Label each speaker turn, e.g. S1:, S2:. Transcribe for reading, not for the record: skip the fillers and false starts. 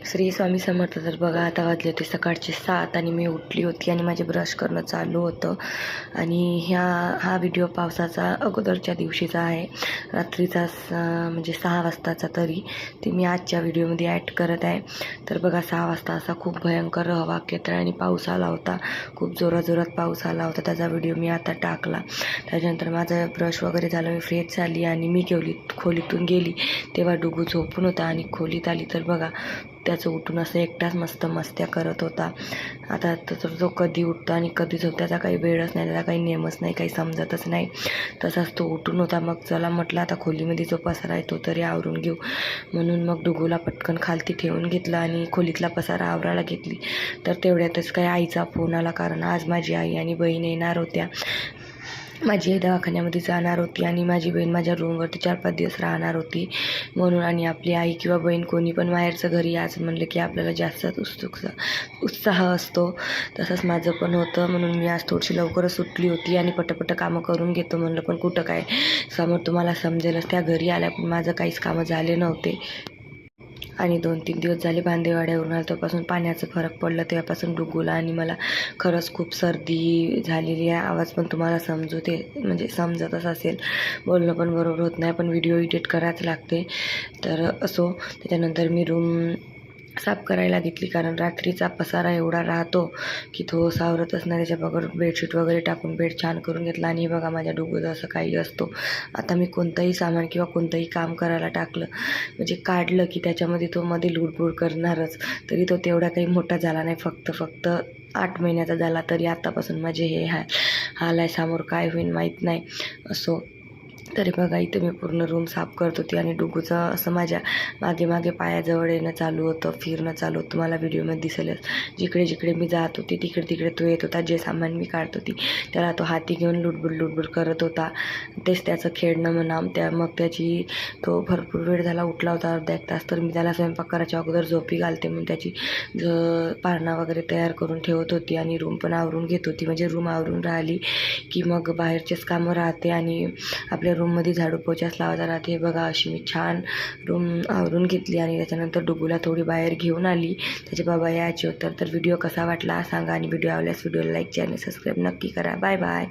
S1: श्री स्वामी समर्थ. तर बघा आता वाजले होते सकाळचे 7 आणि मी उठली होती आणि माझे ब्रश करणं चालू होतं. आणि हा व्हिडिओ पावसाचा अगोदरच्या दिवशीचा आहे, रात्रीचा म्हणजे 6 वाजताचा. तरी ते मी आजच्या व्हिडिओमध्ये ॲड करत आहे. तर बघा 6 वाजता असा खूप भयंकर हवा खेळता आणि पाऊस आला होता, खूप जोरात पाऊस आला होता. त्याचा व्हिडिओ मी आता टाकला. त्याच्यानंतर माझं ब्रश वगैरे झालं, मी फ्रेश झाली आणि मी खोलीतून गेली तेव्हा डुगू झोपून होता आणि खोलीत आली तर बघा त्याचं उठून असं एकटाच मस्त मस्त्या करत होता. आता तर तो कधी उठतो आणि कधी झोपतो त्याचा काही वेळच नाही, त्याचा काही नेमच नाही, काही समजतच नाही. तसाच तो उठून होता. मग चला म्हटलं आता खोलीमध्ये जो पसारा आहे तो तरी आवरून घेऊ, म्हणून मग डुगूला पटकन खालती ठेवून घेतलं आणि खोलीतला पसारा आवरायला घेतली. तर तेवढ्यातच काही आईचा फोन आला, कारण आज माझी आई आणि बहीण येणार होत्या. माझी आई दवाखान्यामध्ये जाणार होती आणि माझी बहीण माझ्या रूमवरती 4-5 दिवस राहणार होती म्हणून. आणि आपली आई किंवा बहीण कोणी पण बाहेरचं घरी यायचं म्हणलं की आपल्याला जास्तच उत्साह असतो. तसंच माझं पण होतं, म्हणून मी आज थोडीशी लवकरच सुटली होती आणि पटपट कामं करून घेतो म्हणलं. पण कुठं काय, समोर तुम्हाला समजेलच, त्या घरी आल्या पण माझं काहीच कामं झाले नव्हते. आणि 2-3 दिवस झाले भांडेवाड्यावरून आलं तेव्हापासून पाण्याचं फरक पडलं, तेव्हापासून डुगूला आणि मला खरंच खूप सर्दी झालेली आहे. आवाज पण तुम्हाला म्हणजे समजतच असेल, बोलणं पण बरोबर होत नाही, पण व्हिडिओ एडिट करायच लागते. तर असो, त्याच्यानंतर मी रूम साफ करायला घेतली, कारण रात्रीचा पसारा एवढा राहतो की तो सावरतच नाही. त्याच्याबरोबर बेडशीट वगैरे टाकून बेड छान करून घेतला. आणि बघा माझ्या डुगूचं असं काही असतो, आता मी कोणतंही सामान किंवा कोणतंही काम करायला टाकलं म्हणजे काढलं की त्याच्यामध्ये तो मध्ये लुडबुड करणारच. तरी तो तेवढा काही मोठा झाला नाही, फक्त 8 महिन्याचा झाला, तरी आतापासून माझे हे हाल आहे. समोर काय होईल माहीत नाही. असो, तरी बघा इथे मी पूर्ण रूम साफ करत होती आणि डुगूचं असं माझ्या मागे पायाजवळ येणं चालू होतं, फिरणं चालू होतं. तुम्हाला व्हिडिओमध्ये दिसेलच, जिकडे मी जात होती तिकडे तो येत होता. जे सामान मी काढत होती त्याला तो हाती घेऊन लुडबुड करत होता. तेच त्याचं खेळणं म्हणा. मग तो भरपूर वेळ झाला उठला होता, अर्धा 1 तास. तर मी त्याला स्वयंपाक करायच्या अगोदर झोपी घालते म्हणून त्याची पाळणा वगैरे तयार करून ठेवत होती आणि रूम पण आवरून घेत होती. म्हणजे रूम आवरून राहिली की मग बाहेरचेच कामं राहते आणि आपल्या रूममध्ये झाडू पोछाच लावायचा राहते. बघा अशी मी छान रूम आवरून घेतली आणि त्याच्यानंतर डुगूला थोडी बाहेर घेऊन आली, त्याचे बाबा यायचे होते. तर व्हिडिओ कसा वाटला सांगा आणि व्हिडिओ आवडल्यास व्हिडिओला लाईक, चॅनल सबस्क्राईब नक्की करा. Bye bye.